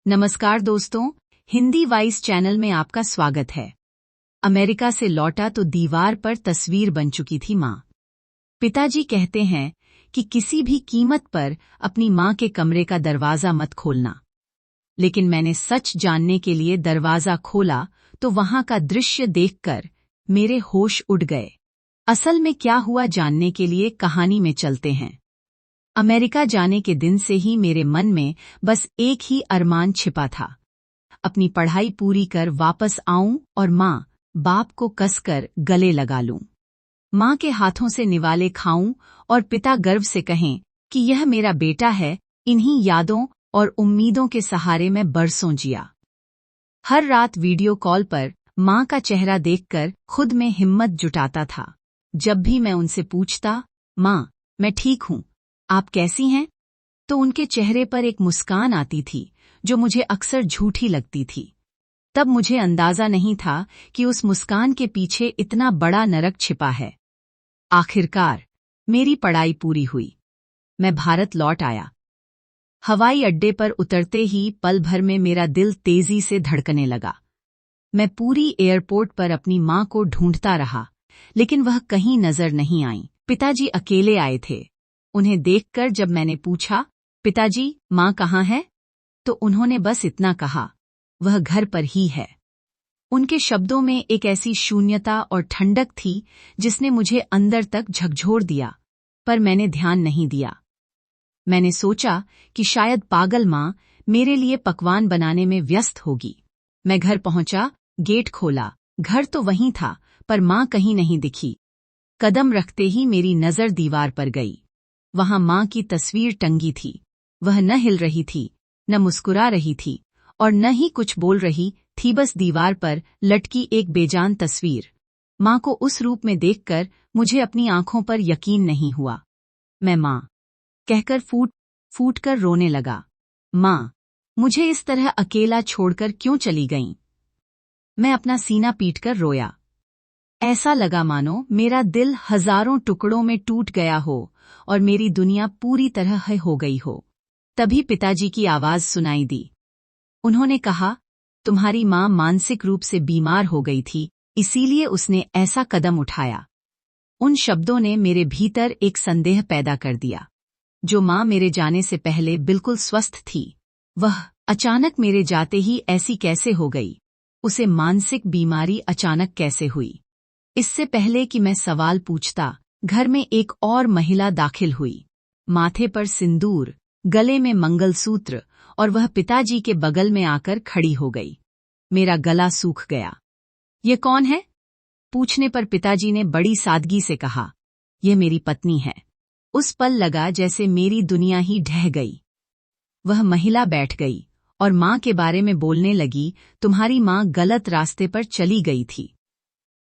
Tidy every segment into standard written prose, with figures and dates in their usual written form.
नमस्कार दोस्तों, Hindi voice channel में आपका स्वागत है। अमेरिका से लौटा तो दीवार पर तस्वीर बन चुकी थी माँ। पिताजी कहते हैं कि किसी भी कीमत पर अपनी माँ के कमरे का दरवाजा मत खोलना। लेकिन मैंने सच जानने के लिए दरवाजा खोला तो वहां का दृश्य देखकर मेरे होश उड़ गए। असल में क्या हुआ जानने के लिए कहानी में चलते हैं। अमेरिका जाने के दिन से ही मेरे मन में बस एक ही अरमान छिपा था, अपनी पढ़ाई पूरी कर वापस आऊं और माँ बाप को कसकर गले लगा लूं। माँ के हाथों से निवाले खाऊं और पिता गर्व से कहें कि यह मेरा बेटा है। इन्हीं यादों और उम्मीदों के सहारे मैं बरसों जिया। हर रात वीडियो कॉल पर माँ का चेहरा देखकर खुद में हिम्मत जुटाता था। जब भी मैं उनसे पूछता, माँ मैं ठीक हूँ, आप कैसी हैं, तो उनके चेहरे पर एक मुस्कान आती थी जो मुझे अक्सर झूठी लगती थी। तब मुझे अंदाजा नहीं था कि उस मुस्कान के पीछे इतना बड़ा नरक छिपा है। आखिरकार मेरी पढ़ाई पूरी हुई, मैं भारत लौट आया। हवाई अड्डे पर उतरते ही पल भर में मेरा दिल तेजी से धड़कने लगा। मैं पूरी एयरपोर्ट पर अपनी माँ को ढूंढता रहा, लेकिन वह कहीं नजर नहीं आई। पिताजी अकेले आए थे। उन्हें देखकर जब मैंने पूछा, पिताजी माँ कहाँ है, तो उन्होंने बस इतना कहा, वह घर पर ही है। उनके शब्दों में एक ऐसी शून्यता और ठंडक थी जिसने मुझे अंदर तक झकझोर दिया, पर मैंने ध्यान नहीं दिया। मैंने सोचा कि शायद पागल माँ मेरे लिए पकवान बनाने में व्यस्त होगी। मैं घर पहुंचा, गेट खोला, घर तो वहीं था, पर माँ कहीं नहीं दिखी। कदम रखते ही मेरी नजर दीवार पर गई। वहां माँ की तस्वीर टंगी थी। वह न हिल रही थी, न मुस्कुरा रही थी और न ही कुछ बोल रही थी, बस दीवार पर लटकी एक बेजान तस्वीर। माँ को उस रूप में देखकर मुझे अपनी आंखों पर यकीन नहीं हुआ। मैं माँ कहकर फूट कर रोने लगा। माँ, मुझे इस तरह अकेला छोड़कर क्यों चली गईं? मैं अपना सीना पीटकर रोया। ऐसा लगा मानो मेरा दिल हजारों टुकड़ों में टूट गया हो और मेरी दुनिया पूरी तरह हो गई हो। तभी पिताजी की आवाज सुनाई दी। उन्होंने कहा, तुम्हारी माँ मानसिक रूप से बीमार हो गई थी, इसीलिए उसने ऐसा कदम उठाया। उन शब्दों ने मेरे भीतर एक संदेह पैदा कर दिया। जो माँ मेरे जाने से पहले बिल्कुल स्वस्थ थी, वह अचानक मेरे जाते ही ऐसी कैसे हो गई? उसे मानसिक बीमारी अचानक कैसे हुई? इससे पहले कि मैं सवाल पूछता, घर में एक और महिला दाखिल हुई। माथे पर सिंदूर, गले में मंगलसूत्र, और वह पिताजी के बगल में आकर खड़ी हो गई। मेरा गला सूख गया। ये कौन है? पूछने पर पिताजी ने बड़ी सादगी से कहा, यह मेरी पत्नी है। उस पल लगा जैसे मेरी दुनिया ही ढह गई। वह महिला बैठ गई और माँ के बारे में बोलने लगी, तुम्हारी माँ गलत रास्ते पर चली गई थी,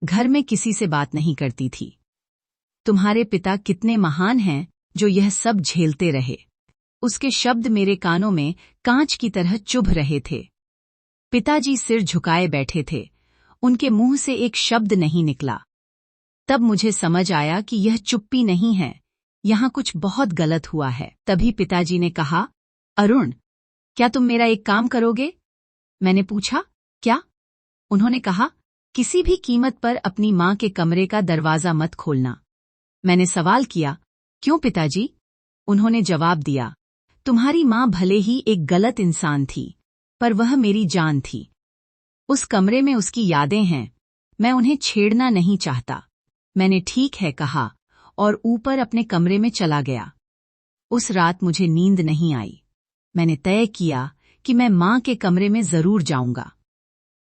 घर में किसी से बात नहीं करती थी। तुम्हारे पिता कितने महान हैं जो यह सब झेलते रहे। उसके शब्द मेरे कानों में कांच की तरह चुभ रहे थे। पिताजी सिर झुकाए बैठे थे, उनके मुंह से एक शब्द नहीं निकला। तब मुझे समझ आया कि यह चुप्पी नहीं है, यहाँ कुछ बहुत गलत हुआ है। तभी पिताजी ने कहा, अरुण, क्या तुम मेरा एक काम करोगे? मैंने पूछा, क्या? उन्होंने कहा, किसी भी कीमत पर अपनी माँ के कमरे का दरवाजा मत खोलना। मैंने सवाल किया, क्यों पिताजी? उन्होंने जवाब दिया, तुम्हारी माँ भले ही एक गलत इंसान थी, पर वह मेरी जान थी। उस कमरे में उसकी यादें हैं, मैं उन्हें छेड़ना नहीं चाहता। मैंने ठीक है कहा और ऊपर अपने कमरे में चला गया। उस रात मुझे नींद नहीं आई। मैंने तय किया कि मैं माँ के कमरे में जरूर जाऊंगा।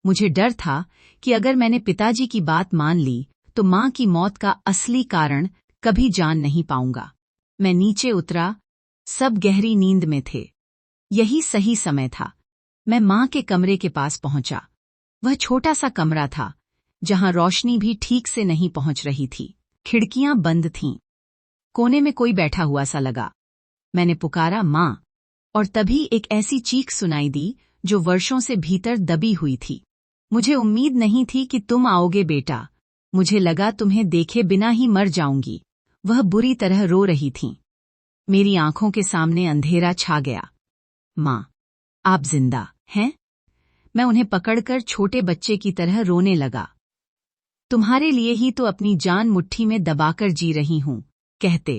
मुझे डर था कि अगर मैंने पिताजी की बात मान ली तो माँ की मौत का असली कारण कभी जान नहीं पाऊंगा। मैं नीचे उतरा, सब गहरी नींद में थे। यही सही समय था। मैं माँ के कमरे के पास पहुंचा। वह छोटा सा कमरा था, जहां रोशनी भी ठीक से नहीं पहुंच रही थी। खिड़कियां बंद थीं। कोने में कोई बैठा हुआ सा लगा। मैंने पुकारा, माँ, और तभी एक ऐसी चीख सुनाई दी जो वर्षों से भीतर दबी हुई थी। मुझे उम्मीद नहीं थी कि तुम आओगे बेटा। मुझे लगा तुम्हें देखे बिना ही मर जाऊंगी। वह बुरी तरह रो रही थीं। मेरी आंखों के सामने अंधेरा छा गया। माँ, आप जिंदा हैं? मैं उन्हें पकड़कर छोटे बच्चे की तरह रोने लगा। तुम्हारे लिए ही तो अपनी जान मुट्ठी में दबाकर जी रही हूं, कहते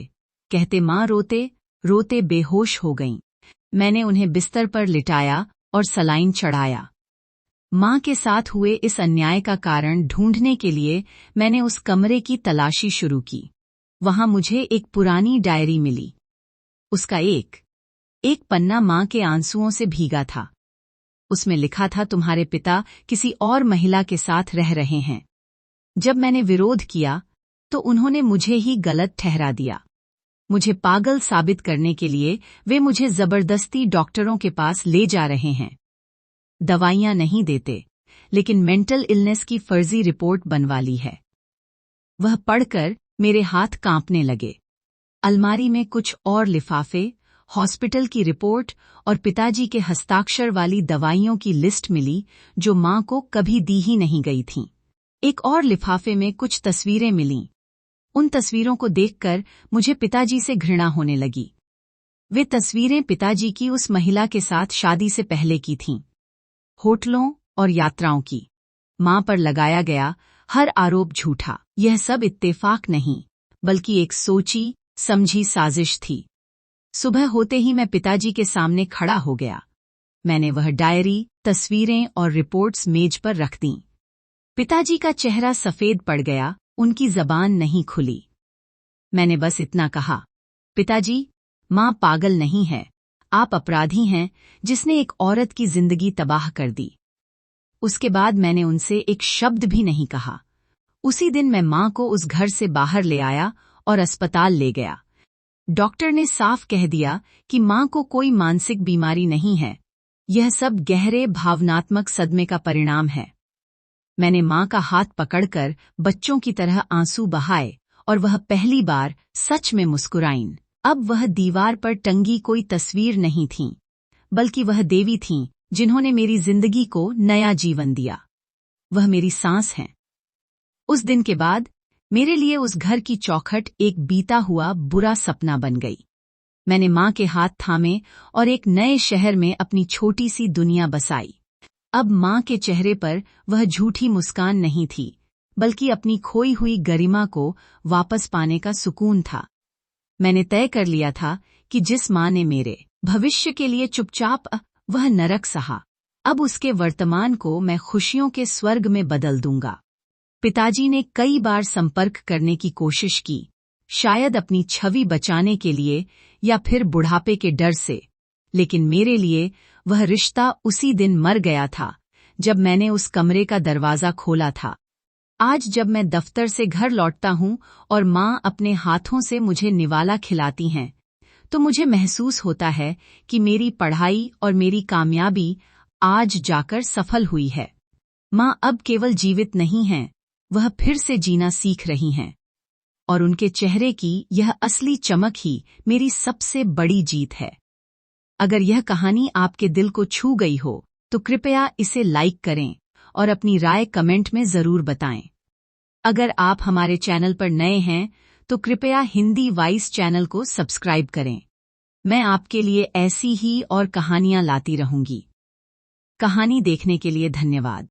कहते मां रोते रोते बेहोश हो गईं। मैंने उन्हें बिस्तर पर लिटाया और सलाइन चढ़ाया। मां के साथ हुए इस अन्याय का कारण ढूंढने के लिए मैंने उस कमरे की तलाशी शुरू की। वहां मुझे एक पुरानी डायरी मिली। उसका एक पन्ना मां के आंसुओं से भीगा था। उसमें लिखा था, तुम्हारे पिता किसी और महिला के साथ रह रहे हैं। जब मैंने विरोध किया तो उन्होंने मुझे ही गलत ठहरा दिया। मुझे पागल साबित करने के लिए वे मुझे जबरदस्ती डॉक्टरों के पास ले जा रहे हैं। दवाइयां नहीं देते, लेकिन मेंटल इलनेस की फर्जी रिपोर्ट बनवा ली है। वह पढ़कर मेरे हाथ कांपने लगे। अलमारी में कुछ और लिफाफे, हॉस्पिटल की रिपोर्ट और पिताजी के हस्ताक्षर वाली दवाइयों की लिस्ट मिली जो मां को कभी दी ही नहीं गई थीं। एक और लिफाफे में कुछ तस्वीरें मिलीं। उन तस्वीरों को देखकर मुझे पिताजी से घृणा होने लगी। वे तस्वीरें पिताजी की उस महिला के साथ शादी से पहले की थीं। होटलों और यात्राओं की। मां पर लगाया गया हर आरोप झूठा। यह सब इत्तेफाक नहीं, बल्कि एक सोची समझी साजिश थी। सुबह होते ही मैं पिताजी के सामने खड़ा हो गया। मैंने वह डायरी, तस्वीरें और रिपोर्ट्स मेज पर रख दीं। पिताजी का चेहरा सफेद पड़ गया, उनकी जबान नहीं खुली। मैंने बस इतना कहा, पिताजी, मां पागल नहीं है, आप अपराधी हैं जिसने एक औरत की जिंदगी तबाह कर दी। उसके बाद मैंने उनसे एक शब्द भी नहीं कहा। उसी दिन मैं मां को उस घर से बाहर ले आया और अस्पताल ले गया। डॉक्टर ने साफ कह दिया कि मां को कोई मानसिक बीमारी नहीं है। यह सब गहरे भावनात्मक सदमे का परिणाम है। मैंने मां का हाथ पकड़कर बच्चों की तरह आंसू बहाए और वह पहली बार सच में मुस्कुराईं। अब वह दीवार पर टंगी कोई तस्वीर नहीं थी, बल्कि वह देवी थीं जिन्होंने मेरी जिंदगी को नया जीवन दिया। वह मेरी सांस हैं। उस दिन के बाद मेरे लिए उस घर की चौखट एक बीता हुआ बुरा सपना बन गई। मैंने मां के हाथ थामे और एक नए शहर में अपनी छोटी सी दुनिया बसाई। अब मां के चेहरे पर वह झूठी मुस्कान नहीं थी, बल्कि अपनी खोई हुई गरिमा को वापस पाने का सुकून था। मैंने तय कर लिया था कि जिस मां ने मेरे भविष्य के लिए चुपचाप वह नरक सहा, अब उसके वर्तमान को मैं खुशियों के स्वर्ग में बदल दूंगा। पिताजी ने कई बार संपर्क करने की कोशिश की, शायद अपनी छवि बचाने के लिए या फिर बुढ़ापे के डर से, लेकिन मेरे लिए वह रिश्ता उसी दिन मर गया था जब मैंने उस कमरे का दरवाजा खोला था। आज जब मैं दफ्तर से घर लौटता हूँ और माँ अपने हाथों से मुझे निवाला खिलाती हैं, तो मुझे महसूस होता है कि मेरी पढ़ाई और मेरी कामयाबी आज जाकर सफल हुई है। माँ अब केवल जीवित नहीं हैं, वह फिर से जीना सीख रही हैं। और उनके चेहरे की यह असली चमक ही मेरी सबसे बड़ी जीत है। अगर यह कहानी आपके दिल को छू गई हो, तो कृपया इसे लाइक करें और अपनी राय कमेंट में जरूर बताएं। अगर आप हमारे चैनल पर नए हैं, तो कृपया हिंदी वॉइस चैनल को सब्सक्राइब करें। मैं आपके लिए ऐसी ही और कहानियां लाती रहूंगी। कहानी देखने के लिए धन्यवाद।